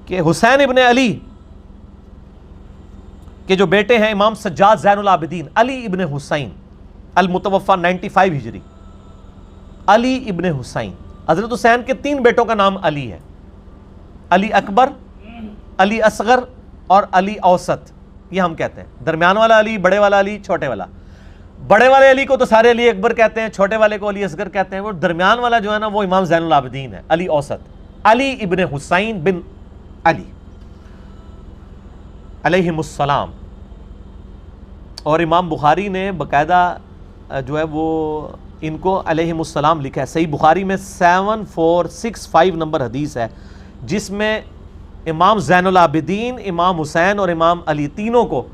کہ حسین ابن علی کے جو بیٹے ہیں امام سجاد زین العابدین علی ابن حسین المتوفا 95 ہجری، علی ابن حسین، حضرت حسین کے 3 بیٹوں کا نام علی ہے، علی اکبر، علی اصغر اور علی اوسط، یہ ہم کہتے ہیں، درمیان والا علی، بڑے والا علی، چھوٹے والا۔ بڑے والے علی کو تو سارے علی اکبر کہتے ہیں، چھوٹے والے کو علی اصغر کہتے ہیں، وہ درمیان والا جو ہے نا وہ امام زین العابدین ہے، علی اوسط، علی ابن حسین بن علی علیہم السلام۔ اور امام بخاری نے باقاعدہ جو ہے وہ ان کو علیہم السلام لکھا ہے، صحیح بخاری میں 7465 نمبر حدیث ہے، جس میں امام زین العابدین، امام حسین اور امام علی تینوں کو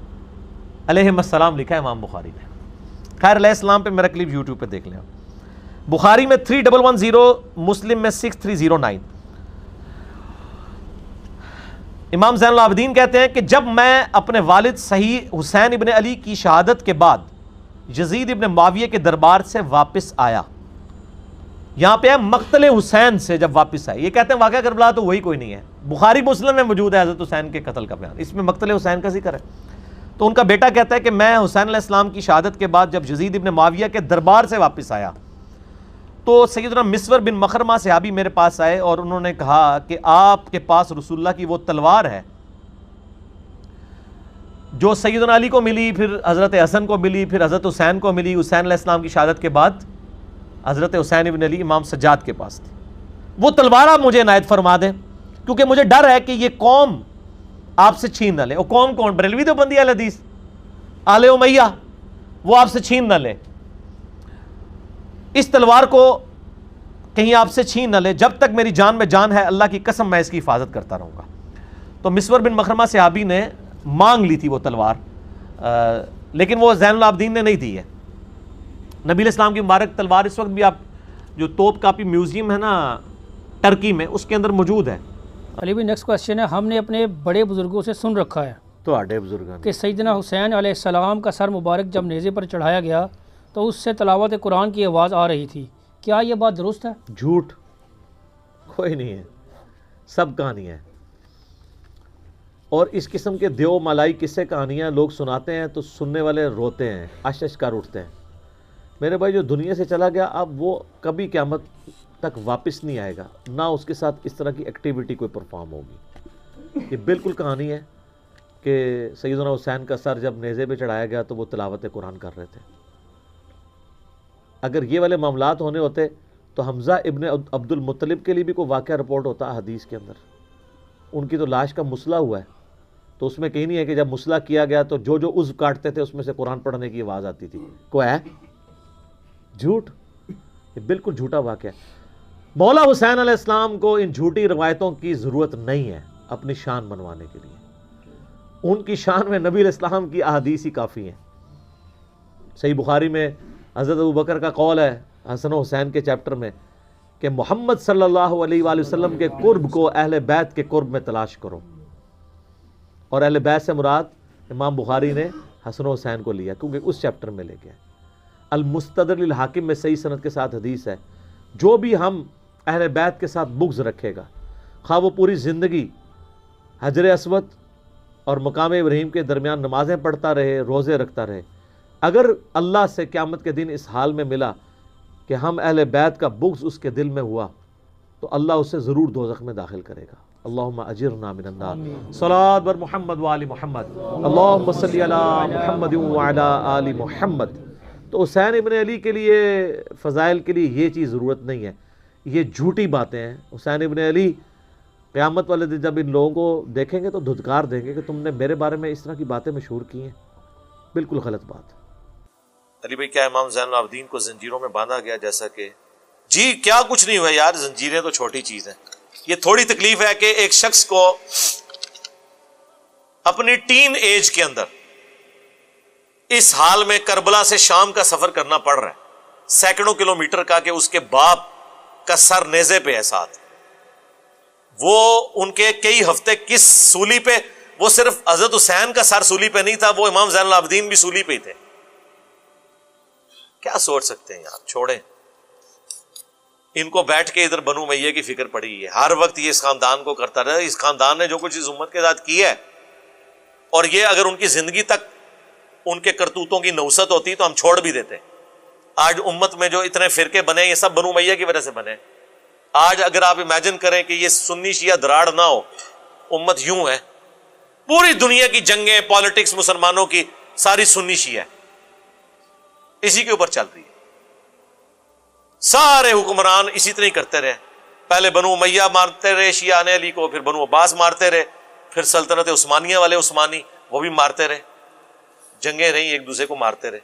علیہم السلام لکھا ہے امام بخاری نے۔ خیر علیہ السلام پہ میرا کلپ یوٹیوب پہ دیکھ لیں، بخاری میں 3110، مسلم میں 6309۔ امام زین العابدین کہتے ہیں کہ جب میں اپنے والد صحیح حسین ابن علی کی شہادت کے بعد یزید ابن معاویہ کے دربار سے واپس آیا، یہاں پہ ہے مقتل حسین سے جب واپس آئے، یہ کہتے ہیں واقعہ کربلا تو وہی کوئی نہیں ہے، بخاری مسلم میں موجود ہے حضرت حسین کے قتل کا بیان، اس میں مقتل حسین کا ذکر ہے۔ تو ان کا بیٹا کہتا ہے کہ میں حسین علیہ السلام کی شہادت کے بعد جب یزید ابن معاویہ کے دربار سے واپس آیا تو سیدنا مسور بن مخرمہ صحابی میرے پاس آئے اور انہوں نے کہا کہ آپ کے پاس رسول اللہ کی وہ تلوار ہے جو سیدنا علی کو ملی، پھر حضرت حسن کو ملی، پھر حضرت حسین کو ملی، حسین علیہ السلام کی شہادت کے بعد حضرت حسین ابن علی امام سجاد کے پاس تھی، وہ تلوار آپ مجھے عنایت فرما دیں کیونکہ مجھے ڈر ہے کہ یہ قوم آپ سے چھین نہ لے۔ وہ قوم کون؟ بریلوی دیوبندی اہل حدیث، آل امیہ، وہ آپ سے چھین نہ لے، اس تلوار کو کہیں آپ سے چھین نہ لے، جب تک میری جان میں جان ہے اللہ کی قسم میں اس کی حفاظت کرتا رہوں گا۔ تو مسور بن مخرمہ صحابی نے مانگ لی تھی وہ تلوار، لیکن وہ زین العابدین نے نہیں دی ہے۔ نبی علیہ السلام کی مبارک تلوار اس وقت بھی آپ جو توپ کاپی میوزیم ہے نا ٹرکی میں، اس کے اندر موجود ہے۔ علی بھائی نیکسٹ کوشچن ہے، ہم نے اپنے بڑے بزرگوں سے سن رکھا ہے تو آڈے بزرگان کہ سیدنا حسین علیہ السلام کا سر مبارک جب نیزے پر چڑھایا گیا تو اس سے تلاوت قرآن کی آواز آ رہی تھی، کیا یہ بات درست ہے؟ جھوٹ، کوئی نہیں ہے، سب کہانی ہے۔ اور اس قسم کے دیو مالائی قصے کہانیاں لوگ سناتے ہیں تو سننے والے روتے ہیں، اشش کر اٹھتے ہیں۔ میرے بھائی جو دنیا سے چلا گیا اب وہ کبھی قیامت تک واپس نہیں آئے گا، نہ اس کے ساتھ اس طرح کی ایکٹیویٹی کوئی پرفارم ہوگی۔ یہ بالکل کہانی ہے کہ سیدنا حسین کا سر جب نیزے پہ چڑھایا گیا تو وہ تلاوت قرآن کر رہے تھے۔ اگر یہ والے معاملات ہونے ہوتے تو حمزہ ابن عبد المطلب کے لیے بھی کوئی واقعہ رپورٹ ہوتا حدیث کے اندر، ان کی تو لاش کا مسئلہ ہوا ہے، تو اس میں کہیں نہیں ہے کہ جب مسئلہ کیا گیا تو جو عضو کاٹتے تھے اس میں سے قرآن پڑھنے کی آواز آتی تھی، کوئی ہے؟ جھوٹ، یہ بالکل جھوٹا واقعہ ہے۔ مولا حسین علیہ السلام کو ان جھوٹی روایتوں کی ضرورت نہیں ہے اپنی شان بنوانے کے لیے، ان کی شان میں نبی علیہ السلام کی احادیث ہی کافی ہیں۔ صحیح بخاری میں حضرت ابوبکر کا قول ہے حسن و حسین کے چیپٹر میں کہ محمد صلی اللہ علیہ وآلہ وسلم کے قرب کو اہل بیت کے قرب میں تلاش کرو، اور اہل بیت سے مراد امام بخاری نے حسن و حسین کو لیا کیونکہ اس چیپٹر میں لے گیا۔ المستدرک للحاکم میں صحیح سند کے ساتھ حدیث ہے، جو بھی ہم اہل بیت کے ساتھ بغض رکھے گا، خواہ وہ پوری زندگی حجر اسود اور مقام ابراہیم کے درمیان نمازیں پڑھتا رہے، روزے رکھتا رہے، اگر اللہ سے قیامت کے دن اس حال میں ملا کہ ہم اہل بیت کا بغض اس کے دل میں ہوا تو اللہ اسے ضرور دوزخ میں داخل کرے گا۔ اللہم اجرنا من النار۔ صلاۃ بر محمد وآل محمد، اللہم صلی علی محمد وعلی آل محمد۔ تو حسین ابن علی کے لیے فضائل کے لیے یہ چیز ضرورت نہیں ہے، یہ جھوٹی باتیں ہیں۔ حسین ابن علی قیامت والے دن جب ان لوگوں کو دیکھیں گے تو دھتکار دیں گے کہ تم نے میرے بارے میں اس طرح کی باتیں مشہور کی ہیں، بالکل غلط بات۔ علی بھائی کیا امام زین العابدین کو زنجیروں میں باندھا گیا جیسا کہ؟ جی کیا کچھ نہیں ہوا یار، زنجیریں تو چھوٹی چیز ہیں، یہ تھوڑی تکلیف ہے کہ ایک شخص کو اپنی ٹین ایج کے اندر اس حال میں کربلا سے شام کا سفر کرنا پڑ رہا ہے، سینکڑوں کلومیٹر کا، کہ اس کے باپ کا سر نیزے پہ ہے ساتھ، وہ ان کے کئی ہفتے کس سولی پہ، وہ صرف حضرت حسین کا سر سولی پہ نہیں تھا، وہ امام زین العابدین بھی سولی پہ ہی تھے۔ کیا سوچ سکتے ہیں آپ، چھوڑیں۔ ان کو بیٹھ کے ادھر بنو امیہ کی فکر پڑی ہے، ہر وقت یہ اس خاندان کو کرتا رہا، اس خاندان نے جو کچھ اس امت کے ساتھ کیا ہے، اور یہ اگر ان کی زندگی تک ان کے کرتوتوں کی نوست ہوتی تو ہم چھوڑ بھی دیتے۔ آج امت میں جو اتنے فرقے بنے یہ سب بنو امیہ کی وجہ سے بنے۔ آج اگر آپ امیجن کریں کہ یہ سنی شیعہ دراڑ نہ ہو، امت یوں ہے، پوری دنیا کی جنگیں، پالیٹکس مسلمانوں کی ساری سنی شیعہ ہے، اسی کے اوپر چل رہی ہے۔ سارے حکمران اسی طرح ہی کرتے رہے، پہلے بنو امیہ مارتے رہے شیعہ علی کو، پھر بنو عباس مارتے رہے، پھر سلطنت عثمانیہ والے عثمانی وہ بھی مارتے رہے، جنگیں رہیں، ایک دوسرے کو مارتے رہے۔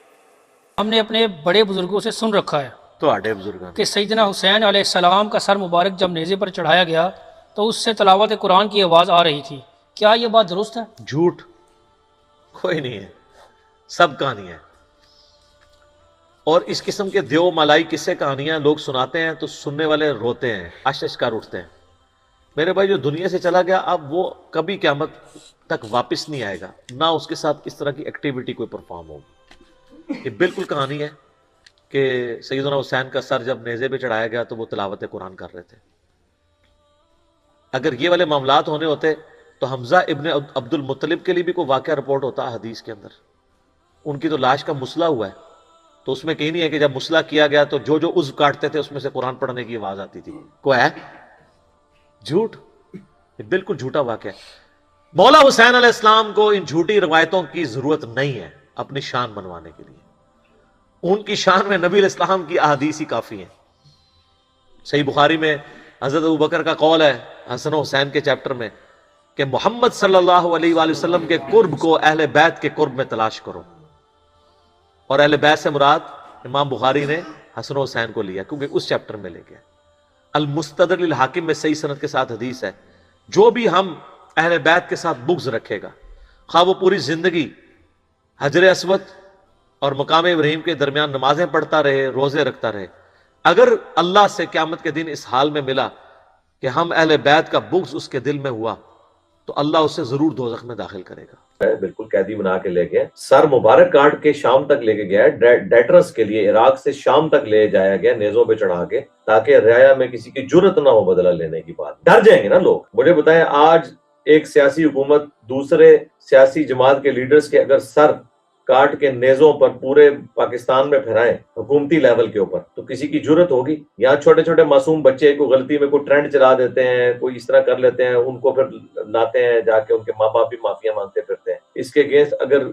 ہم نے اپنے بڑے بزرگوں سے سن رکھا ہے تو آڈے بزرگان کہ سیدنا حسین علیہ السلام کا سر مبارک جب نیزے پر چڑھایا گیا تو اس سے تلاوت قرآن کی آواز آ رہی تھی، کیا یہ بات درست ہے؟ جھوٹ، کوئی نہیں ہے، سب کہانی ہے۔ اور اس قسم کے دیو مالائی قصے کہانیاں لوگ سناتے ہیں تو سننے والے روتے ہیں، اشک کر اٹھتے ہیں۔ میرے بھائی جو دنیا سے چلا گیا اب وہ کبھی قیامت تک واپس نہیں آئے گا، نہ اس کے ساتھ اس طرح کی ایکٹیویٹی کوئی پرفارم ہوگی۔ یہ بالکل کہانی ہے کہ سیدنا حسین کا سر جب نیزے پہ چڑھایا گیا تو وہ تلاوت قرآن کر رہے تھے۔ اگر یہ والے معاملات ہونے ہوتے تو حمزہ ابن عبد المطلب کے لیے بھی کوئی واقعہ رپورٹ ہوتا حدیث کے اندر۔ ان کی تو لاش کا مسئلہ ہوا ہے، تو اس میں کہیں نہیں ہے کہ جب مسئلہ کیا گیا تو جو جو عضو کاٹتے تھے اس میں سے قرآن پڑھنے کی آواز آتی تھی، کوئی ہے؟ جھوٹ، یہ بالکل جھوٹا واقعہ ہے۔ مولا حسین علیہ السلام کو ان جھوٹی روایتوں کی ضرورت نہیں ہے اپنی شان بنوانے کے لیے۔ ان کی شان میں نبی علیہ السلام کی احادیث ہی کافی ہیں۔ صحیح بخاری میں حضرت ابوبکر کا قول ہے حسن و حسین کے چیپٹر میں کہ محمد صلی اللہ علیہ وآلہ وسلم کے قرب کو اہل بیت کے قرب میں تلاش کرو، اور اہل بیت سے مراد امام بخاری نے حسن و حسین کو لیا کیونکہ اس چیپٹر میں لے گیا۔ المستدرک للحاکم میں صحیح سند کے ساتھ حدیث ہے، جو بھی ہم اہل بیت کے ساتھ بغض رکھے گا، خواہ وہ پوری زندگی حجر اسود اور مقام ابراہیم کے درمیان نمازیں پڑھتا رہے، روزے رکھتا رہے، اگر اللہ سے قیامت کے دن اس حال میں ملا کہ ہم اہل بیت کا بغض اس کے دل میں ہوا تو اللہ اسے ضرور دوزخ میں داخل کرے گا۔ بالکل قیدی بنا کے لے گیا، سر مبارک کاٹ کے شام تک لے کے گیا، ڈیٹرس کے لیے عراق سے شام تک لے جایا گیا نیزوں پہ چڑھا کے، تاکہ رعایا میں کسی کی جرت نہ ہو بدلہ لینے کی بات۔ ڈر جائیں گے نا لوگ۔ مجھے بتائیں آج ایک سیاسی حکومت دوسرے سیاسی جماعت کے لیڈرز کے اگر سر کاٹ کے نیزوں پر پورے پاکستان میں پھیرائیں حکومتی لیول کے اوپر تو کسی کی جرت ہوگی؟ یہاں چھوٹے چھوٹے معصوم بچے کو غلطی میں کوئی ٹرینڈ چلا دیتے ہیں، کوئی اس طرح کر لیتے ہیں، ان کو پھر لاتے ہیں جا کے، ان کے ماں باپ بھی معافیاں مانگتے پھرتے ہیں۔ اس کے اگینسٹ اگر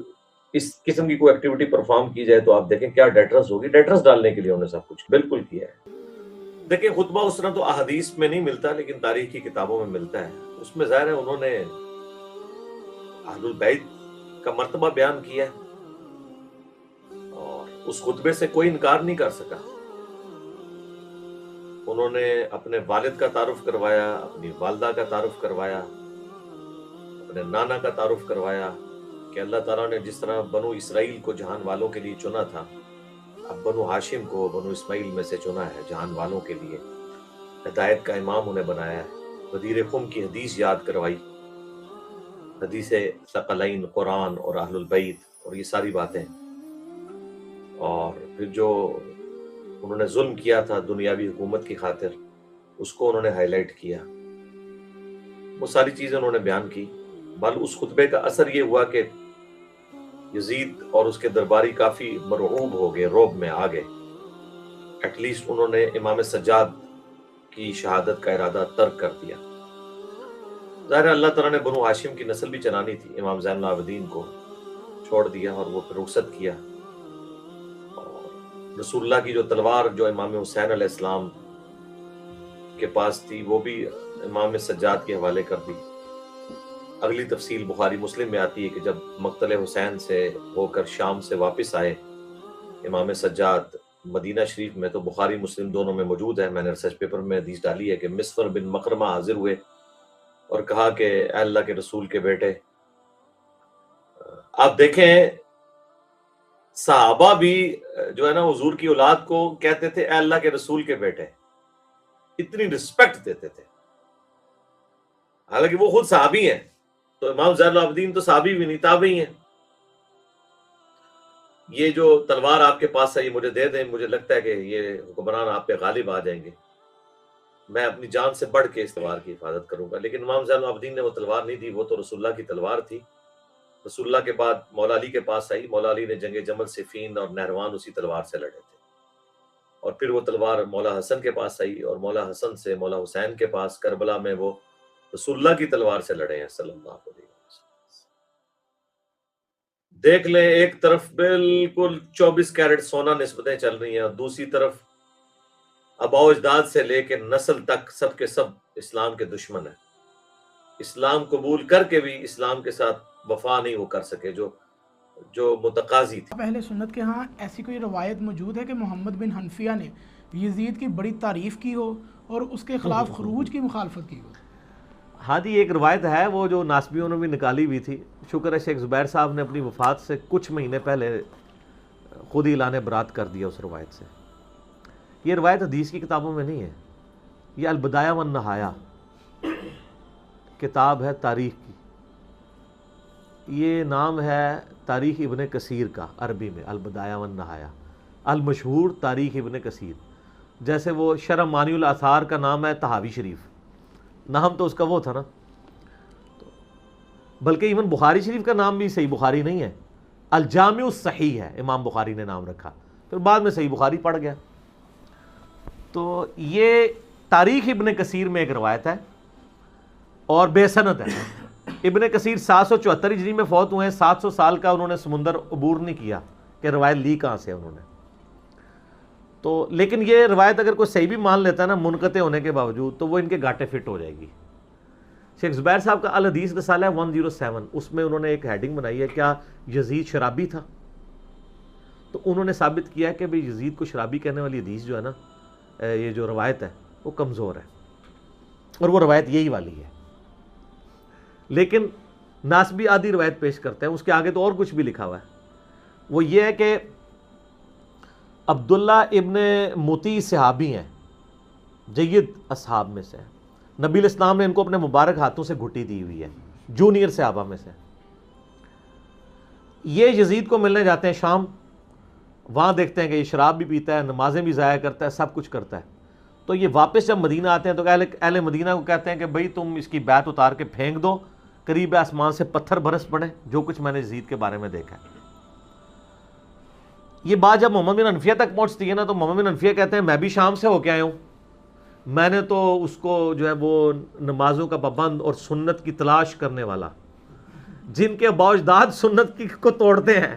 اس قسم کی کوئی ایکٹیویٹی پرفارم کی جائے تو آپ دیکھیں کیا ڈیٹرس ہوگی۔ ڈیٹرس ڈالنے کے لیے انہوں نے سب کچھ بالکل کیا ہے۔ دیکھیں خطبہ اس طرح تو احادیث میں نہیں ملتا لیکن تاریخ کی کتابوں میں ملتا ہے، اس میں ظاہر ہے انہوں نے اہل البیت کا مرتبہ بیان کیا ہے، اس خطبے سے کوئی انکار نہیں کر سکا۔ انہوں نے اپنے والد کا تعارف کروایا، اپنی والدہ کا تعارف کروایا، اپنے نانا کا تعارف کروایا کہ اللہ تعالیٰ نے جس طرح بنو اسرائیل کو جہان والوں کے لیے چنا تھا، اب بنو ہاشم کو بنو اسماعیل میں سے چنا ہے جہان والوں کے لیے، ہدایت کا امام انہیں بنایا ہے۔ غدیر خم کی حدیث یاد کروائی، حدیث ثقلین، قرآن اور اہل البیت اور یہ ساری باتیں، اور پھر جو انہوں نے ظلم کیا تھا دنیاوی حکومت کی خاطر اس کو انہوں نے ہائی لائٹ کیا، وہ ساری چیزیں انہوں نے بیان کی۔ بل اس خطبے کا اثر یہ ہوا کہ یزید اور اس کے درباری کافی مرعوب ہو گئے، رعب میں آ گئے۔ ایٹ لیسٹ انہوں نے امام سجاد کی شہادت کا ارادہ ترک کر دیا۔ ظاہر اللہ تعالیٰ نے بنو ہاشم کی نسل بھی چلانی تھی، امام زین العابدین کو چھوڑ دیا اور وہ پھر رخصت کیا۔ رسول اللہ کی جو تلوار جو امام حسین علیہ السلام کے پاس تھی وہ بھی امام سجاد کے حوالے کر دی۔ اگلی تفصیل بخاری مسلم میں آتی ہے کہ جب مقتل حسین سے ہو کر شام سے واپس آئے امام سجاد مدینہ شریف میں، تو بخاری مسلم دونوں میں موجود ہے، میں نے ریسرچ پیپر میں حدیث ڈالی ہے کہ مسفر بن مخرمہ حاضر ہوئے اور کہا کہ اے اللہ کے رسول کے بیٹے، آپ دیکھیں صحابہ بھی جو ہے نا حضور کی اولاد کو کہتے تھے اے اللہ کے رسول کے بیٹے، اتنی رسپیکٹ دیتے تھے، حالانکہ وہ خود صحابی ہیں۔ تو امام زین العابدین تو صحابی بھی نہیں، تابعی ہیں۔ یہ جو تلوار آپ کے پاس ہے یہ مجھے دے دیں، مجھے لگتا ہے کہ یہ حکمران آپ پہ غالب آ جائیں گے۔ میں اپنی جان سے بڑھ کے اس تلوار کی حفاظت کروں گا. لیکن امام زین العابدین نے وہ تلوار نہیں دی, وہ تو رسول اللہ کی تلوار تھی. رسول اللہ کے بعد مولا علی کے پاس آئی. مولا علی نے جنگ جمل صفین اور نہروان اسی تلوار سے لڑے تھے. اور پھر وہ تلوار مولا حسن کے پاس آئی, اور مولا حسن سے مولا حسین کے پاس کربلا میں وہ رسول اللہ کی تلوار سے لڑے ہیں صلی اللہ علیہ وسلم. دیکھ لیں, ایک طرف بالکل 24 کیرٹ سونا نسبتیں چل رہی ہیں, اور دوسری طرف آباء و اجداد سے لے کے نسل تک سب کے سب اسلام کے دشمن ہیں. اسلام قبول کر کے بھی اسلام کے ساتھ وفا نہیں وہ کر سکے جو متقاضی تھی. اہل سنت کے ہاں ایسی کوئی روایت موجود ہے کہ محمد بن حنفیہ نے یزید کی بڑی تعریف کی ہو اور اس کے خلاف خروج کی مخالفت کی ہو؟ ہاں جی, ایک روایت ہے وہ جو ناسبیوں نے بھی نکالی ہوئی تھی. شکر ہے شیخ زبیر صاحب نے اپنی وفات سے کچھ مہینے پہلے خود ہی اعلان برات کر دیا اس روایت سے. یہ روایت حدیث کی کتابوں میں نہیں ہے, یہ البدایہ والنہایہ کتاب ہے تاریخ کی. یہ نام ہے تاریخ ابن کثیر کا, عربی میں البدایہ والنہایہ, المشہور تاریخ ابن کثیر. جیسے وہ شرح مانی الاثار کا نام ہے طحاوی شریف, نام تو اس کا وہ تھا نا. بلکہ ایون بخاری شریف کا نام بھی صحیح بخاری نہیں ہے, الجامع الصحیح ہے امام بخاری نے نام رکھا, پھر بعد میں صحیح بخاری پڑ گیا. تو یہ تاریخ ابن کثیر میں ایک روایت ہے اور بے سند ہے. ابن کثیر 774 ہجری میں فوت ہوئے ہیں. 700 سال کا انہوں نے سمندر عبور نہیں کیا کہ روایت لی کہاں سے انہوں نے. تو لیکن یہ روایت اگر کوئی صحیح بھی مان لیتا ہے نا منقطع ہونے کے باوجود, تو وہ ان کے گاٹے فٹ ہو جائے گی. شیخ زبیر صاحب کا الحدیث رسالہ ہے 107, اس میں انہوں نے ایک ہیڈنگ بنائی ہے, کیا یزید شرابی تھا؟ تو انہوں نے ثابت کیا کہ بھئی یزید کو شرابی کہنے والی حدیث جو ہے نا, یہ جو روایت ہے وہ کمزور ہے, اور وہ روایت یہی والی ہے. لیکن ناسبی آدھی روایت پیش کرتے ہیں, اس کے آگے تو اور کچھ بھی لکھا ہوا ہے. وہ یہ ہے کہ عبداللہ ابن مطیع صحابی ہیں, جید اصحاب میں سے. نبی الاسلام نے ان کو اپنے مبارک ہاتھوں سے گھٹی دی ہوئی ہے, جونیئر صحابہ میں سے. یہ یزید کو ملنے جاتے ہیں شام, وہاں دیکھتے ہیں کہ یہ شراب بھی پیتا ہے, نمازیں بھی ضائع کرتا ہے, سب کچھ کرتا ہے. تو یہ واپس جب مدینہ آتے ہیں تو اہل مدینہ کو کہتے ہیں کہ بھئی تم اس کی بیعت اتار کے پھینک دو, قریب آسمان سے پتھر برس پڑے, جو کچھ میں نے یزید کے بارے میں دیکھا ہے. یہ بات جب محمد بن حنفیہ تک پہنچتی ہے نا, تو محمد بن حنفیہ کہتے ہیں میں بھی شام سے ہو کے آیا ہوں, میں نے تو اس کو جو ہے وہ نمازوں کا پابند اور سنت کی تلاش کرنے والا, جن کے آباء و اجداد سنت کو توڑتے ہیں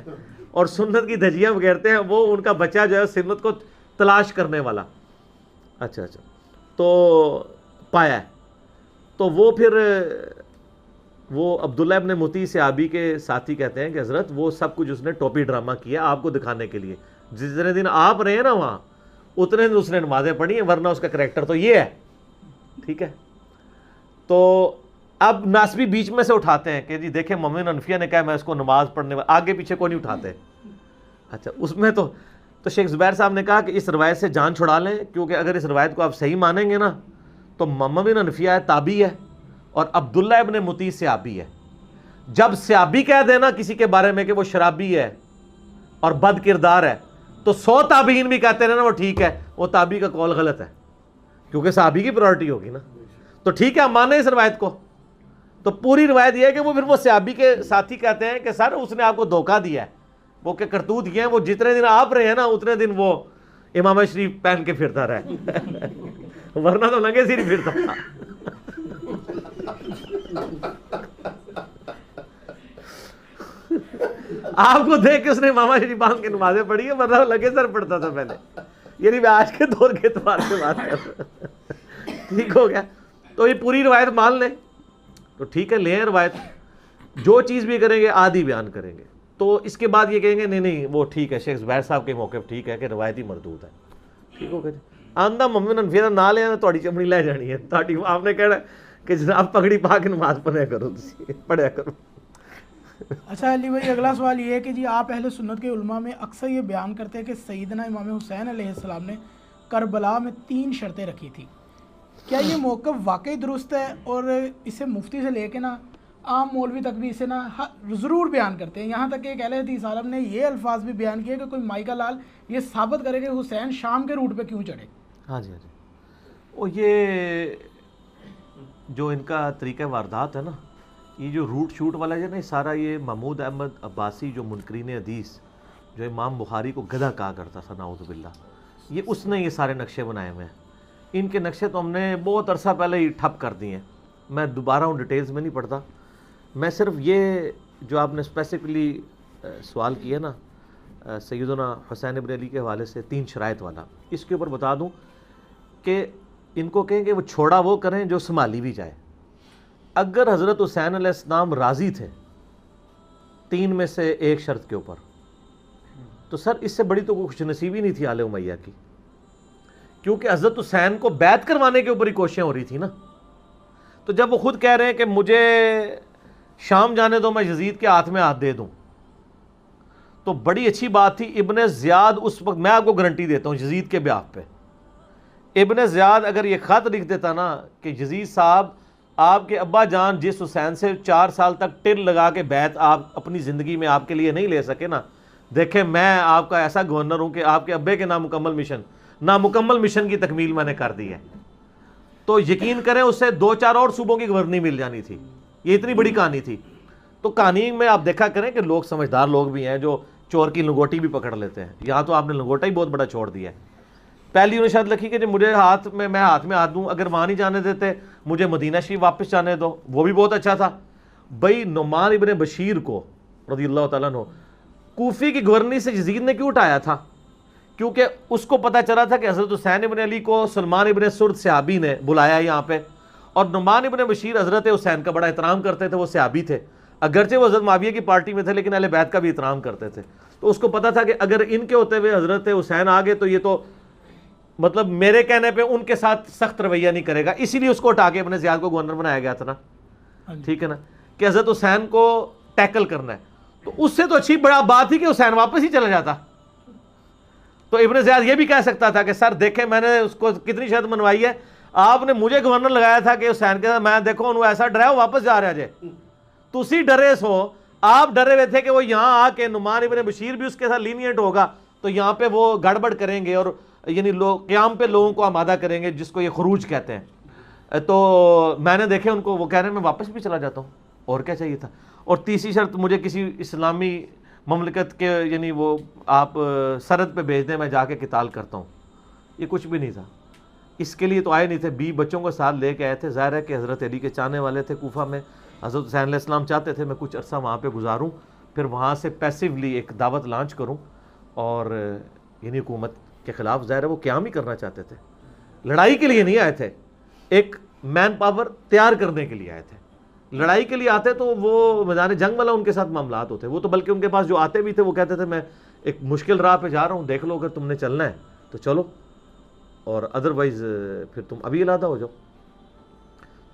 اور سنت کی دھجیاں بگیرتے ہیں, وہ ان کا بچہ جو ہے سنت کو تلاش کرنے والا. اچھا تو پایا ہے. تو وہ پھر وہ عبداللہ ابن مطیع صحابی کے ساتھی کہتے ہیں کہ حضرت وہ سب کچھ اس نے ٹوپی ڈرامہ کیا آپ کو دکھانے کے لیے, جتنے دن آپ رہے نا وہاں اتنے دن اس نے نمازیں پڑھی ہیں, ورنہ اس کا کریکٹر تو یہ ہے. ٹھیک ہے, تو اب ناسبی بیچ میں سے اٹھاتے ہیں کہ جی دیکھیں محمد بن حنفیہ نے کہا میں اس کو نماز پڑھنے والا, آگے پیچھے کو نہیں اٹھاتے. اچھا اس میں تو شیخ زبیر صاحب نے کہا کہ اس روایت سے جان چھڑا لیں, کیونکہ اگر اس روایت کو آپ صحیح مانیں گے نا تو محمد بن حنفیہ تابعی ہے اور عبداللہ ابن مطیع صحابی ہے. جب صحابی کہہ دینا کسی کے بارے میں کہ وہ شرابی ہے اور بد کردار ہے, تو 100 تابعین بھی کہتے ہیں نا وہ ٹھیک ہے, وہ تابعی کا قول غلط ہے, کیونکہ صحابی کی پرائرٹی ہوگی نا. تو ٹھیک ہے ہم مانیں اس روایت کو. تو پوری روایت یہ ہے کہ وہ پھر وہ صحابی کے ساتھی کہتے ہیں کہ سر اس نے آپ کو دھوکہ دیا ہے, وہ کہ کرتوت یہ ہیں, وہ جتنے دن آپ رہے ہیں نا اتنے دن وہ امامہ شریف پہن کے پھرتا رہے, ورنہ تو ننگے سر ہی پھرتا تھا. آپ کو دیکھ کے اس نے امامہ شریف باندھ کے نمازیں پڑھی ہے, ورنہ لگے سر پڑتا تھا پہلے. یعنی میں آج کے دور کے اعتبار سے بات کر رہا ہوں. ٹھیک ہو گیا. تو یہ پوری روایت مان لیں تو ٹھیک ہے, لیں روایت, جو چیز بھی کریں گے آدھی بیان کریں گے. تو اس کے بعد یہ کہیں گے نہیں وہ ٹھیک ہے, شیخ زبیر صاحب کے موقف ٹھیک ہے کہ روایتی مردود ہے. ٹھیک ہو گیا جی. آندہ محمد بن حنفیہ نہ لے تھوڑی چمڑی لے جانی ہے, آپ نے کہنا کہ جناب پگڑی پا کے نماز پڑھیا کرو. اچھا علی بھائی, اگلا سوال یہ ہے کہ جی آپ اہل سنت کے علماء میں اکثر یہ بیان کرتے ہیں کہ سیدنا امام حسین علیہ السلام نے کربلا میں 3 شرطیں رکھی تھی. کیا یہ موقف واقعی درست ہے؟ اور اسے مفتی سے لے کے نا عام مولوی تک بھی اسے نا ضرور بیان کرتے ہیں, یہاں تک کہ ایک اہل حدیث عالم نے یہ الفاظ بھی بیان کیے کہ کوئی مائی کا لال یہ ثابت کرے کہ حسین شام کے روٹ پہ کیوں چڑھے. ہاں جی. وہ یہ جو ان کا طریقہ واردات ہے نا، یہ جو روٹ شوٹ والا ہے نا، یہ سارا یہ محمود احمد عباسی جو منکرین حدیث، جو امام بخاری کو گدھا کہا کرتا تھا نعوذ باللہ، یہ اس نے یہ سارے نقشے بنائے ہوئے ہیں۔ ان کے نقشے تو ہم نے بہت عرصہ پہلے ہی ٹھپ کر دیے ہیں، میں دوبارہ ان ڈیٹیلز میں نہیں پڑھتا۔ میں صرف یہ جو آپ نے اسپیسیفکلی سوال کیا نا سیدنا حسین ابن علی کے حوالے سے 3 شرائط والا، اس کے اوپر بتا دوں کہ ان کو کہیں کہ وہ چھوڑا وہ کریں جو سنبھالی بھی جائے۔ اگر حضرت حسین علیہ السلام راضی تھے 3 میں سے ایک شرط کے اوپر، تو سر اس سے بڑی تو کوئی خوش نصیبی نہیں تھی آل امیہ کی، کیونکہ حضرت حسین کو بیعت کروانے کے اوپر ہی کوششیں ہو رہی تھی نا۔ تو جب وہ خود کہہ رہے ہیں کہ مجھے شام جانے دو، میں یزید کے ہاتھ میں ہاتھ دے دوں، تو بڑی اچھی بات تھی۔ ابن زیاد اس وقت، میں آپ کو گارنٹی دیتا ہوں یزید کے بیعت پہ، ابن زیاد اگر یہ خط لکھ دیتا نا کہ یزید صاحب آپ کے ابا جان جس حسین سے 4 سال تک ٹل لگا کے بیعت آپ اپنی زندگی میں آپ کے لیے نہیں لے سکے نا، دیکھیں میں آپ کا ایسا گورنر ہوں کہ آپ کے ابے کے نامکمل مشن کی تکمیل میں نے کر دی ہے۔ تو یقین کریں اس سے 2-4 اور صوبوں کی گورنری مل جانی تھی، یہ اتنی بڑی کہانی تھی۔ تو کہانی میں آپ دیکھا کریں کہ لوگ سمجھدار لوگ بھی ہیں جو چور کی لنگوٹی بھی پکڑ لیتے ہیں، یہاں تو آپ نے لنگوٹا ہی بہت بڑا چھوڑ دیا ہے۔ پہلی انہوں نے شرط لکھی کہ جو مجھے میں ہاتھ میں ہاتھ دوں، اگر وہاں نہیں جانے دیتے مجھے مدینہ شریف واپس جانے دو، وہ بھی بہت اچھا تھا۔ بھائی نعمان ابن بشیر کو رضی اللہ تعالیٰ عنہ کوفی کی گورنری سے یزید نے کیوں اٹھایا تھا؟ کیونکہ اس کو پتہ چلا تھا کہ حضرت حسین ابن علی کو سلمان ابن سرد صحابی نے بلایا یہاں پہ، اور نعمان ابن بشیر حضرت حسین کا بڑا احترام کرتے تھے، وہ صحابی تھے، اگرچہ وہ حضرت معاویہ کی پارٹی میں تھے لیکن اہل بیت کا بھی احترام کرتے تھے۔ تو اس کو پتہ تھا کہ اگر ان کے ہوتے ہوئے حضرت حسین آگے تو یہ تو مطلب میرے کہنے پہ ان کے ساتھ سخت رویہ نہیں کرے گا، اسی لیے اس کو ہٹا کے ابن زیاد کو گورنر بنایا گیا تھا نا، ٹھیک ہے نا، کہ حضرت حسین کو ٹیکل کرنا ہے۔ تو اس سے تو اچھی بڑا بات تھی کہ حسین واپس ہی چلا جاتا۔ تو ابن زیاد یہ بھی کہہ سکتا تھا کہ سر دیکھیں میں نے اس کو کتنی شرط منوائی ہے، آپ نے مجھے گورنر لگایا تھا کہ حسین کے ساتھ میں دیکھو انہوں ایسا ڈرایا واپس جا رہا جائے، تسی ڈرے سو، آپ ڈرے ہوئے تھے کہ وہ یہاں آ کے نعمان ابن بشیر بھی اس کے ساتھ لینینٹ ہوگا تو یہاں پہ وہ گڑبڑ کریں گے اور یعنی قیام پہ لوگوں کو آمادہ کریں گے، جس کو یہ خروج کہتے ہیں۔ تو میں نے دیکھے ان کو، وہ کہہ رہے ہیں میں واپس بھی چلا جاتا ہوں، اور کیا چاہیے تھا۔ اور تیسری شرط مجھے کسی اسلامی مملکت کے یعنی وہ آپ سرحد پہ بھیج دیں، میں جا کے قتال کرتا ہوں، یہ کچھ بھی نہیں تھا۔ اس کے لیے تو آئے نہیں تھے، 20 بچوں کو ساتھ لے کے آئے تھے، ظاہر ہے کہ حضرت علی کے چاہنے والے تھے کوفہ میں، حضرت حسین علیہ السلام چاہتے تھے میں کچھ عرصہ وہاں پہ گزاروں، پھر وہاں سے پیسیولی ایک دعوت لانچ کروں، اور یعنی حکومت کے خلاف ظاہر ہے وہ قیام ہی کرنا چاہتے تھے، لڑائی کے لیے نہیں آئے تھے، ایک مین پاور تیار کرنے کے لیے آئے تھے۔ لڑائی کے لیے آتے تو وہ میدان جنگ والا ان کے ساتھ معاملات ہوتے، وہ تو بلکہ ان کے پاس جو آتے بھی تھے وہ کہتے تھے میں ایک مشکل راہ پہ جا رہا ہوں، دیکھ لو اگر تم نے چلنا ہے تو چلو، اور ادروائز پھر تم ابھی علیحدہ ہو جاؤ۔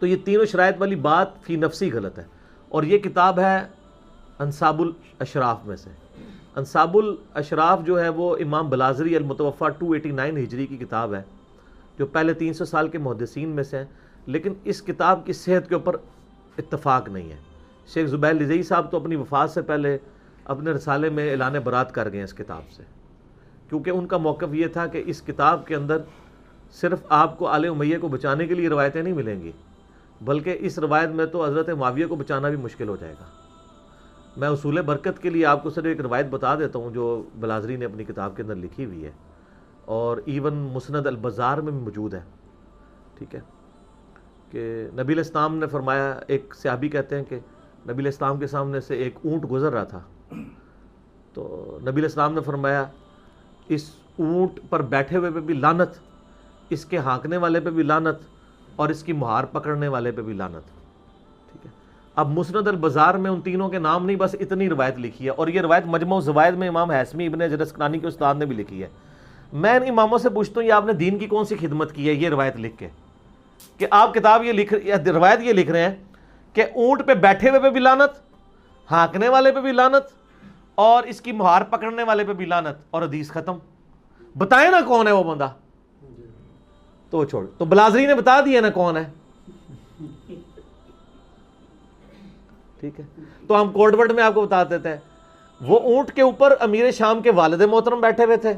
تو یہ تینوں شرائط والی بات فی نفسی غلط ہے، اور یہ کتاب ہے انصاب الاشراف میں سے۔ انصاب الاشراف جو ہے وہ امام بلازری المتوفا 289 ہجری کی کتاب ہے، جو پہلے 300 سال کے محدثین میں سے ہیں، لیکن اس کتاب کی صحت کے اوپر اتفاق نہیں ہے۔ شیخ زبیر لزئی صاحب تو اپنی وفات سے پہلے اپنے رسالے میں اعلان برات کر گئے اس کتاب سے، کیونکہ ان کا موقف یہ تھا کہ اس کتاب کے اندر صرف آپ کو آل امیہ کو بچانے کے لیے روایتیں نہیں ملیں گی، بلکہ اس روایت میں تو حضرت معاویہ کو بچانا بھی مشکل ہو جائے گا۔ میں اصول برکت کے لیے آپ کو صرف ایک روایت بتا دیتا ہوں جو بلازری نے اپنی کتاب کے اندر لکھی ہوئی ہے، اور ایون مسند البزار میں بھی موجود ہے، ٹھیک ہے، کہ نبی علیہ السلام نے فرمایا، ایک صحابی کہتے ہیں کہ نبی علیہ السلام کے سامنے سے ایک اونٹ گزر رہا تھا، تو نبی علیہ السلام نے فرمایا اس اونٹ پر بیٹھے ہوئے پہ بھی لعنت، اس کے ہانکنے والے پہ بھی لعنت، اور اس کی مہار پکڑنے والے پہ بھی لعنت، ٹھیک ہے۔ اب مسند البزار میں ان تینوں کے نام نہیں، بس اتنی روایت لکھی ہے، اور یہ روایت مجمع الزوائد میں امام حیثمی ابن حجر اسقلانی کے استاد نے بھی لکھی ہے۔ میں ان اماموں سے پوچھتا ہوں یہ آپ نے دین کی کون سی خدمت کی ہے یہ روایت لکھ کے، کہ آپ کتاب روایت یہ لکھ رہے ہیں کہ اونٹ پہ بیٹھے ہوئے پہ بھی لعنت، ہانکنے والے پہ بھی لعنت، اور اس کی مہار پکڑنے والے پہ بھی لعنت، اور حدیث ختم۔ بتائیں نا کون ہے وہ بندہ، تو چھوڑ، تو بلازری نے بتا دیا نا کون ہے، ٹھیک ہے۔ تو ہم کوڈ ورڈ میں آپ کو بتا دیتے ہیں، وہ اونٹ کے اوپر امیر شام کے والد محترم بیٹھے ہوئے تھے،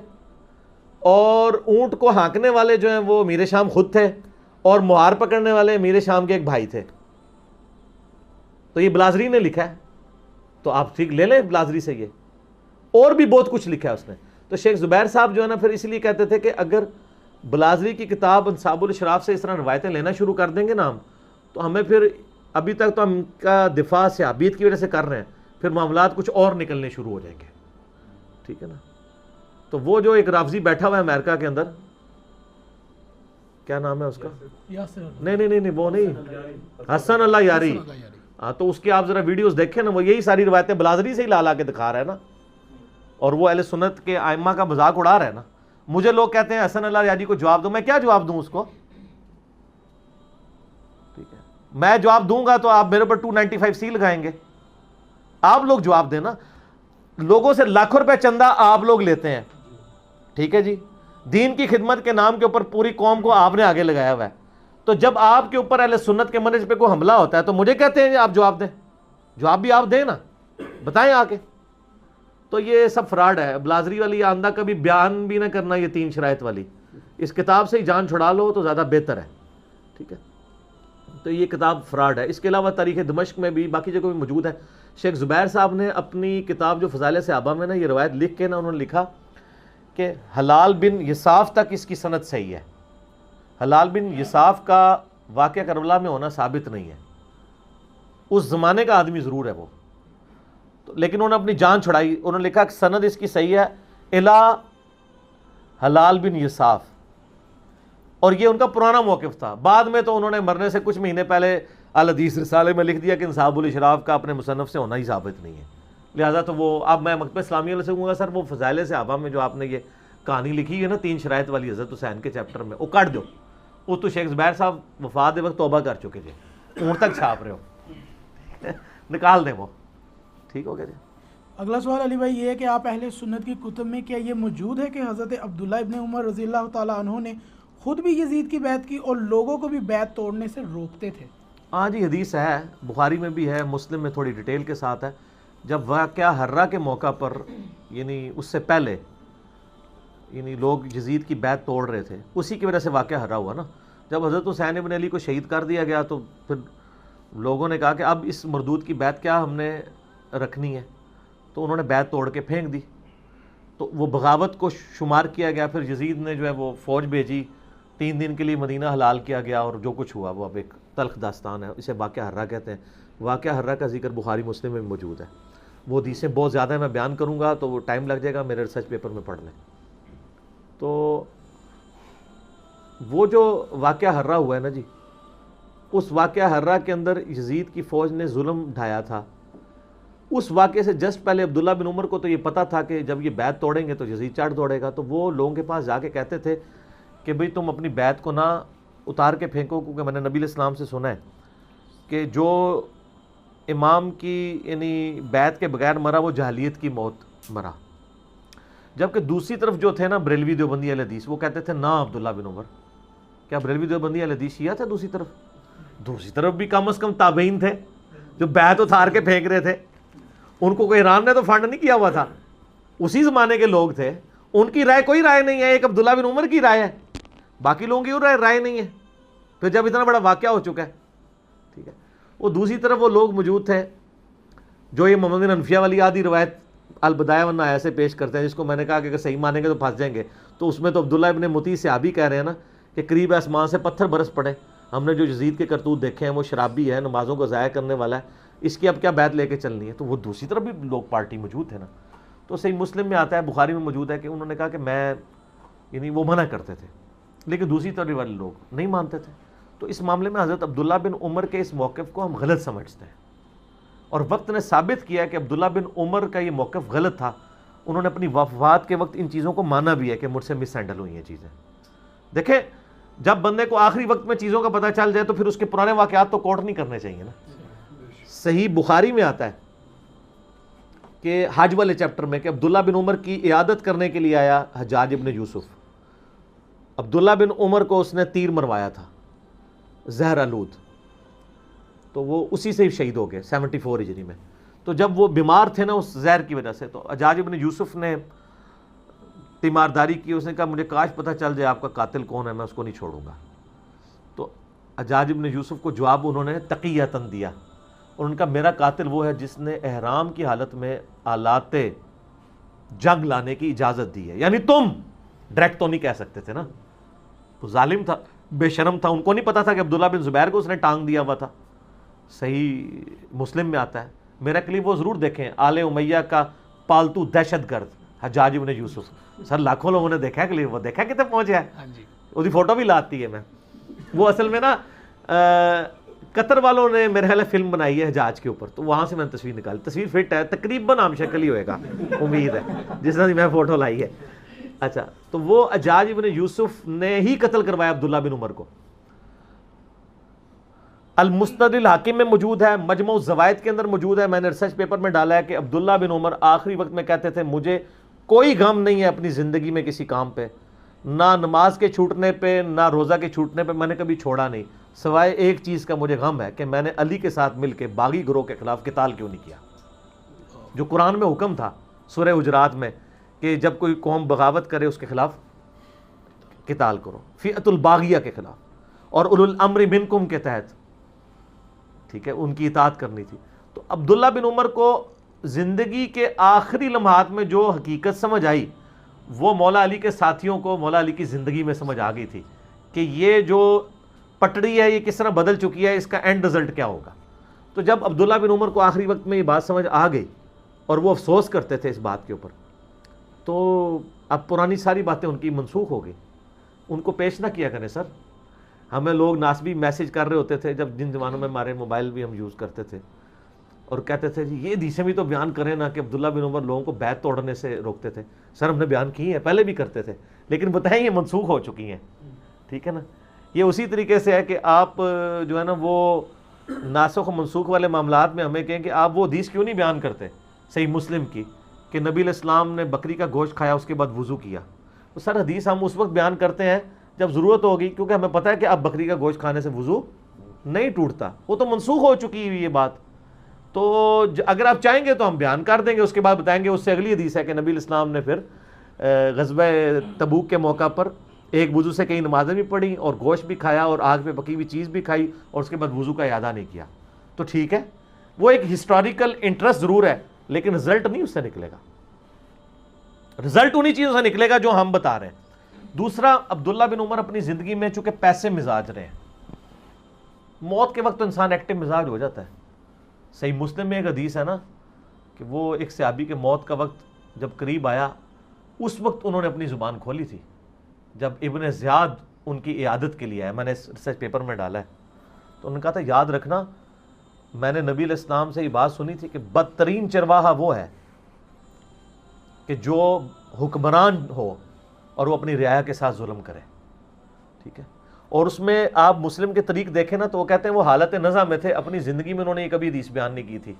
اور اونٹ کو ہانکنے والے جو ہیں وہ امیر شام خود تھے، اور مہار پکڑنے والے امیر شام کے ایک بھائی تھے. تو یہ بلازری نے لکھا ہے, تو آپ ٹھیک لے لیں بلازری سے. یہ اور بھی بہت کچھ لکھا ہے اس نے. تو شیخ زبیر صاحب جو ہے نا پھر اس لیے کہتے تھے کہ اگر بلازری کی کتاب انصاب الاشراف سے اس طرح روایتیں لینا شروع کر دیں گے نا ہم, تو ہمیں پھر ابھی تک تو ہم کا دفاع صحابیت کی وجہ سے کر رہے ہیں, پھر معاملات کچھ اور نکلنے شروع ہو جائیں گے. ٹھیک ہے نا. تو وہ جو ایک رافضی بیٹھا ہوا ہے امریکہ کے اندر, کیا نام ہے اس کا؟ نہیں وہ نہیں, حسن اللہ یاری. ہاں, تو اس کی آپ ذرا ویڈیوز دیکھیں نا, وہ یہی ساری روایتیں بلازری سے ہی لا کے دکھا رہا ہے نا, اور وہ اہل سنت کے ائمہ کا مذاق اڑا رہا ہے نا. مجھے لوگ کہتے ہیں حسن اللہ یاری کو جواب دو, میں کیا جواب دوں اس کو؟ ٹھیک ہے, میں جواب دوں گا تو آپ میرے پر 295 سی لگائیں گے. آپ لوگ جواب دینا. لوگوں سے لاکھوں روپے چندہ آپ لوگ لیتے ہیں, ٹھیک ہے جی, دین کی خدمت کے نام کے اوپر پوری قوم کو آپ نے آگے لگایا ہوا ہے. تو جب آپ کے اوپر اہل سنت کے منہج پہ کوئی حملہ ہوتا ہے تو مجھے کہتے ہیں آپ جواب دیں. جواب بھی آپ دیں نا, بتائیں آ کے. تو یہ سب فراڈ ہے. بلازری والی آندہ کا بھی بیان بھی نہ کرنا, یہ 3 شرائط والی, اس کتاب سے ہی جان چھڑا لو تو زیادہ بہتر ہے. ٹھیک ہے, تو یہ کتاب فراڈ ہے. اس کے علاوہ تاریخ دمشق میں بھی باقی جگہوں میں موجود ہے. شیخ زبیر صاحب نے اپنی کتاب جو فضائل صحابہ میں نا یہ روایت لکھ کے نا انہوں نے لکھا کہ حلال بن یصاف تک اس کی سند صحیح ہے. حلال بن یصاف کا واقعہ کربلا میں ہونا ثابت نہیں ہے. اس زمانے کا آدمی ضرور ہے وہ, لیکن انہوں نے اپنی جان چھڑائی. انہوں نے لکھا کہ سند اس کی صحیح ہے الا حلال بن یصاف, اور یہ ان کا پرانا موقف تھا. بعد میں تو انہوں نے مرنے سے کچھ مہینے پہلے الحدیث رسالے میں لکھ دیا کہ انصاب الاشراف کا اپنے مصنف سے ہونا ہی ثابت نہیں ہے. لہٰذا تو وہ اب میں مکتبہ اسلامیہ والے سے کہوں گا سر وہ فضائل صحابہ میں جو آپ نے یہ کہانی لکھی ہے نا 3 شرائط والی حضرت حسین کے چیپٹر میں, وہ کاٹ دو. وہ تو شیخ زبیر صاحب وفات وقت توبہ کر چکے تھے, اون تک چھاپ رہے ہو, نکال دیں وہ. ٹھیک ہو گیا جی. اگلا سوال علی بھائی یہ ہے کہ آپ اہل سنت کی کتب میں کیا یہ موجود ہے کہ حضرت عبداللہ ابن عمر رضی اللہ تعالیٰ عنہ نے خود بھی یزید کی بیعت کی اور لوگوں کو بھی بیعت توڑنے سے روکتے تھے؟ ہاں جی, حدیث ہے, بخاری میں بھی ہے, مسلم میں تھوڑی ڈیٹیل کے ساتھ ہے. جب واقعہ حرہ کے موقع پر, یعنی اس سے پہلے, یعنی لوگ یزید کی بیعت توڑ رہے تھے, اسی کی وجہ سے واقعہ حرہ ہوا نا. جب حضرت حسین ابن علی کو شہید کر دیا گیا تو پھر لوگوں نے کہا کہ اب اس مردود کی بیعت کیا ہم نے رکھنی ہے, تو انہوں نے بیعت توڑ کے پھینک دی. تو وہ بغاوت کو شمار کیا گیا. پھر یزید نے جو ہے وہ فوج بھیجی, 3 دن کے لیے مدینہ حلال کیا گیا, اور جو کچھ ہوا وہ اب ایک تلخ داستان ہے. اسے واقعہ حرہ کہتے ہیں. واقعہ حرہ کا ذکر بخاری مسلم میں بھی موجود ہے. وہ حدیثیں بہت زیادہ ہیں, میں بیان کروں گا تو وہ ٹائم لگ جائے گا, میرے ریسرچ پیپر میں پڑھ لیں. تو وہ جو واقعہ حرہ ہوا ہے نا جی, اس واقعہ حرہ کے اندر یزید کی فوج نے ظلم ڈھایا تھا. اس واقعے سے جسٹ پہلے عبداللہ بن عمر کو تو یہ پتہ تھا کہ جب یہ بیعت توڑیں گے تو یزید چڑھ دوڑے گا. تو وہ لوگوں کے پاس جا کے کہتے تھے کہ بھئی تم اپنی بیعت کو نہ اتار کے پھینکو, کیونکہ میں نے نبی علیہ السلام سے سنا ہے کہ جو امام کی یعنی بیعت کے بغیر مرا وہ جاہلیت کی موت مرا. جبکہ دوسری طرف جو تھے نا بریلوی دیوبندی اہل حدیث, وہ کہتے تھے نا عبداللہ بن عمر, کیا بریلوی دیوبندی اہل حدیث شیعہ تھے دوسری طرف بھی کم از کم تابعین تھے جو بیعت اتار کے پھینک رہے تھے. ان کو کوئی ایران نے تو فنڈ نہیں کیا ہوا تھا, اسی زمانے کے لوگ تھے. ان کی رائے کوئی رائے نہیں ہے, ایک عبداللہ بن عمر کی رائے ہے, باقی لوگوں کی رائے نہیں ہے. پھر جب اتنا بڑا واقعہ ہو چکا ہے, ٹھیک ہے, وہ دوسری طرف وہ لوگ موجود تھے جو یہ محمد بن حنفیہ والی آدھی روایت البدایہ والنہایہ سے پیش کرتے ہیں, جس کو میں نے کہا کہ اگر صحیح مانیں گے تو پھنس جائیں گے. تو اس میں تو عبداللہ ابن مطیع صحابی کہہ رہے ہیں نا کہ قریب آسمان سے پتھر برس پڑے, ہم نے جو یزید کے کرتوت دیکھے ہیں, وہ شرابی ہے, نمازوں کو ضائع کرنے والا ہے, اس کی اب کیا بیعت لے کے چلنی ہے. تو وہ دوسری طرف بھی لوگ پارٹی موجود تھے نا. تو صحیح مسلم میں آتا ہے, بخاری میں موجود ہے کہ انہوں نے کہا کہ میں, یعنی وہ منع کرتے تھے, لیکن دوسری طرف والے لوگ نہیں مانتے تھے. تو اس معاملے میں حضرت عبداللہ بن عمر کے اس موقف کو ہم غلط سمجھتے ہیں, اور وقت نے ثابت کیا کہ عبداللہ بن عمر کا یہ موقف غلط تھا. انہوں نے اپنی وفات کے وقت ان چیزوں کو مانا بھی ہے کہ مجھ سے مس ہینڈل ہوئی ہیں چیزیں. دیکھیں, جب بندے کو آخری وقت میں چیزوں کا پتہ چل جائے تو پھر اس کے پرانے واقعات تو کوٹ نہیں کرنے چاہیے نا. صحیح بخاری میں آتا ہے کہ حج والے چیپٹر میں کہ عبداللہ بن عمر کی عیادت کرنے کے لیے آیا حجاج ابن یوسف. عبداللہ بن عمر کو اس نے تیر مروایا تھا, زہر آلود, تو وہ اسی سے ہی شہید ہو گئے 74 ہجری میں. تو جب وہ بیمار تھے نا اس زہر کی وجہ سے, تو حجاج ابن یوسف نے تیمارداری کی. اس نے کہا مجھے کاش پتہ چل جائے آپ کا قاتل کون ہے, میں اس کو نہیں چھوڑوں گا. تو حجاج ابن یوسف کو جواب انہوں نے تقیۃً دیا، اور ان کا میرا قاتل وہ ہے جس نے احرام کی حالت میں آلات جنگ لانے کی اجازت دی ہے. یعنی تم ڈائریکٹ تو نہیں کہہ سکتے تھے نا، تو ظالم تھا، بے شرم تھا، ان کو نہیں پتا تھا کہ عبداللہ بن زبیر کو اس نے ٹانگ دیا ہوا تھا. صحیح مسلم میں آتا ہے. میرا کلپ وہ ضرور دیکھیں، آل امیہ کا پالتو دہشت گرد حجاج ابن یوسف. سر لاکھوں لوگوں نے دیکھا ہے کلپ، وہ دیکھا کتنے پہنچا ہے، اس کی فوٹو بھی لاتی ہے میں. وہ اصل میں نا قطر والوں نے میرے خیال فلم بنائی ہے حجاج کے اوپر، تو وہاں سے میں نے تصویر نکالی. تصویر فٹ ہے، تقریباً عام شکل ہی ہوئے گا امید ہے جس طرح میں فوٹو لائی ہے. اچھا، تو وہ حجاج ابن یوسف نے ہی قتل کروایا عبداللہ بن عمر کو. المسند الحاکم میں موجود ہے، مجموع الزوائد کے اندر موجود ہے. میں نے ریسرچ پیپر میں ڈالا ہے کہ عبداللہ بن عمر آخری وقت میں کہتے تھے مجھے کوئی غم نہیں ہے اپنی زندگی میں کسی کام پہ، نہ نماز کے چھوٹنے پہ نہ روزہ کے چھوٹنے پہ میں نے کبھی چھوڑا نہیں، سوائے ایک چیز کا مجھے غم ہے کہ میں نے علی کے ساتھ مل کے باغی گروہ کے خلاف قتال کیوں نہیں کیا. جو قرآن میں حکم تھا سورہ حجرات میں کہ جب کوئی قوم بغاوت کرے اس کے خلاف قتال کرو، فئۃ الباغیہ کے خلاف، اور اولو الامر منکم کے تحت، ٹھیک ہے، ان کی اطاعت کرنی تھی. تو عبداللہ بن عمر کو زندگی کے آخری لمحات میں جو حقیقت سمجھ آئی وہ مولا علی کے ساتھیوں کو مولا علی کی زندگی میں سمجھ آ گئی تھی کہ یہ جو پٹڑی ہے یہ کس طرح بدل چکی ہے، اس کا اینڈ رزلٹ کیا ہوگا. تو جب عبداللہ بن عمر کو آخری وقت میں یہ بات سمجھ آ گئی اور وہ افسوس کرتے تھے اس بات کے اوپر، تو اب پرانی ساری باتیں ان کی منسوخ ہو گئی. ان کو پیش نہ کیا کریں سر. ہمیں لوگ ناسبی میسج کر رہے ہوتے تھے جب جن زمانوں میں ہمارے موبائل بھی ہم یوز کرتے تھے، اور کہتے تھے جی یہ حدیثیں بھی تو بیان کریں نا کہ عبداللہ بن عمر لوگوں کو بیعت توڑنے سے روکتے تھے. سر ہم نے بیان کی ہیں، پہلے بھی کرتے تھے، لیکن بتائیں یہ منسوخ ہو چکی ہیں. ٹھیک ہے نا. یہ اسی طریقے سے ہے کہ آپ جو ہے نا وہ ناسخ و منسوخ والے معاملات میں ہمیں کہیں کہ آپ وہ حدیث کیوں نہیں بیان کرتے صحیح مسلم کی کہ نبی علیہ السلام نے بکری کا گوشت کھایا اس کے بعد وضو کیا. تو سر حدیث ہم اس وقت بیان کرتے ہیں جب ضرورت ہوگی، کیونکہ ہمیں پتہ ہے کہ اب بکری کا گوشت کھانے سے وضو نہیں ٹوٹتا، وہ تو منسوخ ہو چکی ہوئی یہ بات. تو اگر آپ چاہیں گے تو ہم بیان کر دیں گے، اس کے بعد بتائیں گے. اس سے اگلی حدیث ہے کہ نبی علیہ السلام نے پھر غزوہ تبوک کے موقع پر ایک وضو سے کئی نمازیں بھی پڑھی اور گوشت بھی کھایا اور آگ پہ پکی ہوئی چیز بھی کھائی اور اس کے بعد وضو کا اعادہ نہیں کیا. تو ٹھیک ہے، وہ ایک ہسٹوریکل انٹرسٹ ضرور ہے، لیکن رزلٹ نہیں اس سے نکلے گا. رزلٹ انہی چیزوں سے نکلے گا جو ہم بتا رہے ہیں. دوسرا، عبداللہ بن عمر اپنی زندگی میں چونکہ پیسے مزاج رہے ہیں، موت کے وقت تو انسان ایکٹیو مزاج ہو جاتا ہے. صحیح مسلم میں ایک حدیث ہے نا کہ وہ ایک صحابی کے موت کا وقت جب قریب آیا اس وقت انہوں نے اپنی زبان کھولی تھی جب ابن زیاد ان کی عیادت کے لیے آیا. میں نے ریسرچ پیپر میں ڈالا ہے. تو انہوں نے کہا تھا یاد رکھنا میں نے نبی علیہ السلام سے یہ بات سنی تھی کہ بدترین چرواہا وہ ہے کہ جو حکمران ہو اور وہ اپنی رعایا کے ساتھ ظلم کرے. ٹھیک ہے. اور اس میں آپ مسلم کے طریق دیکھیں نا تو وہ کہتے ہیں وہ حالت نزع میں تھے، اپنی زندگی میں انہوں نے یہ کبھی حدیث بیان نہیں کی تھی.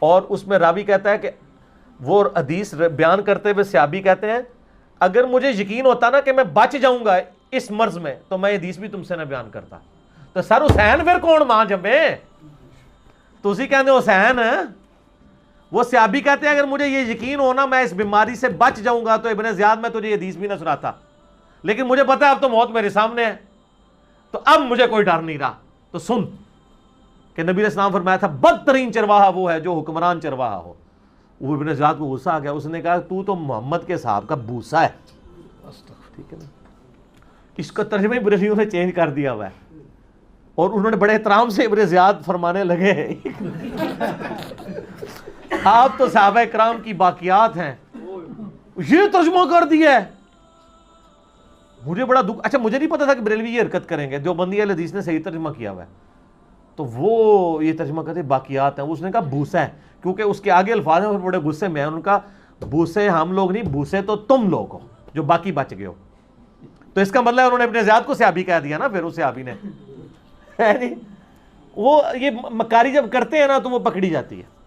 اور اس میں راوی کہتا ہے کہ وہ حدیث بیان کرتے ہوئے صحابی کہتے ہیں اگر مجھے یقین ہوتا نا کہ میں بچ جاؤں گا اس مرض میں تو میں حدیث بھی تم سے نہ بیان کرتا. تو سر حسین پھر کون ماں جمے؟ تو اسی کہتے ہیں حسین. وہ صحابی کہتے ہیں اگر مجھے یہ یقین ہونا میں اس بیماری سے بچ جاؤں گا تو ابن زیاد میں تجھے یہ حدیث بھی نہ سناتا، لیکن مجھے پتا ہے اب تو موت میرے سامنے ہے تو اب مجھے کوئی ڈر نہیں رہا. تو سن کہ نبی علیہ السلام فرمایا تھا بدترین چرواہا وہ ہے جو حکمران چرواہا ہو. وہ ابن زیاد کو غصہ آ گیا، اس نے کہا تو محمد کے صاحب کا بوسا ہے. ٹھیک ہے نا. اس کا ترجمہ بریلویوں نے چینج کر دیا ہوا ہے اور انہوں نے بڑے احترام سے ابن زیاد فرمانے لگے آپ تو صحابہ کرام کی باقیات ہیں، یہ ترجمہ کر دیا ہے. مجھے بڑا دکھ. اچھا مجھے نہیں پتا تھا کہ بریلوی یہ حرکت کریں گے. جو بندی حدیث نے صحیح ترجمہ کیا ہوا ہے تو وہ یہ ترجمہ کرتے باقیات ہیں. اس نے کہا بوسا ہے کیونکہ اس کے آگے الفاظ ہیں بڑے غصے میں ہیں. ان کا بوسے ہم لوگ نہیں، بوسے تو تم لوگ ہو جو باقی بچ گئے ہو. تو اس کا مطلب انہوں نے اپنے زیاد کو صحابی کہہ دیا نا. پھر اس صحابی نے وہ یہ مکاری جب کرتے ہیں نا تو وہ پکڑی جاتی ہے.